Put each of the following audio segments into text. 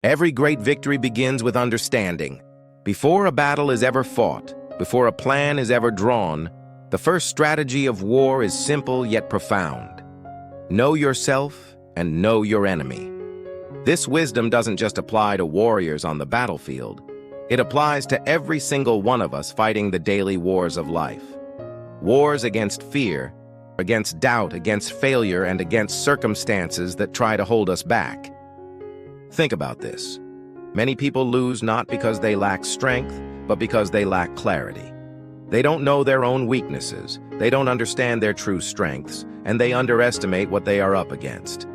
Every great victory begins with understanding. Before a battle is ever fought, before a plan is ever drawn, the first strategy of war is simple yet profound. Know yourself and know your enemy. This wisdom doesn't just apply to warriors on the battlefield. It applies to every single one of us fighting the daily wars of life. Wars against fear, against doubt, against failure, and against circumstances that try to hold us back. Think about this. Many people lose not because they lack strength, but because they lack clarity. They don't know their own weaknesses, they don't understand their true strengths, and they underestimate what they are up against.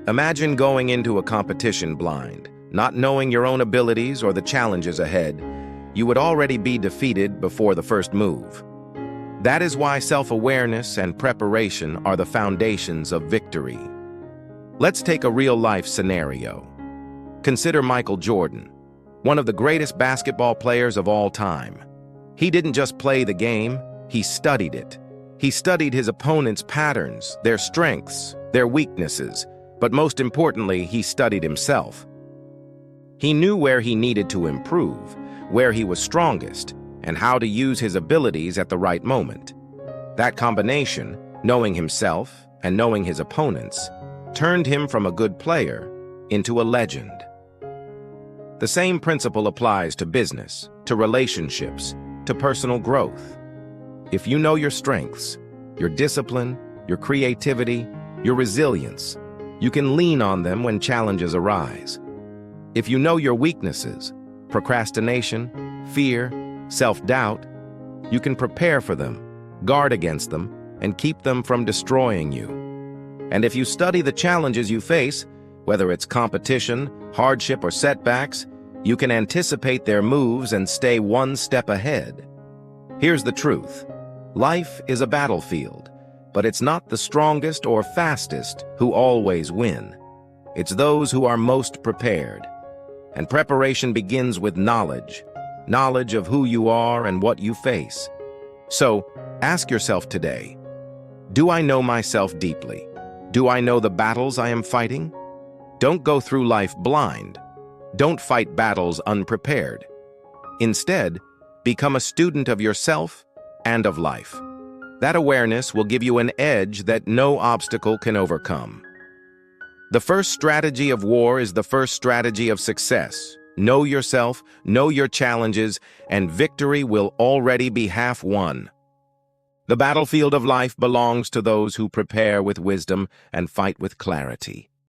Imagine going into a competition blind, not knowing your own abilities or the challenges ahead. You would already be defeated before the first move. That is why self-awareness and preparation are the foundations of victory. Let's take a real-life scenario. Consider Michael Jordan, one of the greatest basketball players of all time. He didn't just play the game, he studied it. He studied his opponent's patterns, their strengths, their weaknesses, but most importantly, he studied himself. He knew where he needed to improve, where he was strongest, and how to use his abilities at the right moment. That combination, knowing himself and knowing his opponents, turned him from a good player into a legend. The same principle applies to business, to relationships, to personal growth. If you know your strengths, your discipline, your creativity, your resilience, you can lean on them when challenges arise. If you know your weaknesses, procrastination, fear, self-doubt, you can prepare for them, guard against them, and keep them from destroying you. And if you study the challenges you face, whether it's competition, hardship, or setbacks, you can anticipate their moves and stay one step ahead. Here's the truth. Life is a battlefield, but it's not the strongest or fastest who always win. It's those who are most prepared. And preparation begins with knowledge of who you are and what you face. So, ask yourself today, do I know myself deeply? Do I know the battles I am fighting? Don't go through life blind. Don't fight battles unprepared. Instead, become a student of yourself and of life. That awareness will give you an edge that no obstacle can overcome. The first strategy of war is the first strategy of success. Know yourself, know your challenges, and victory will already be half won. The battlefield of life belongs to those who prepare with wisdom and fight with clarity.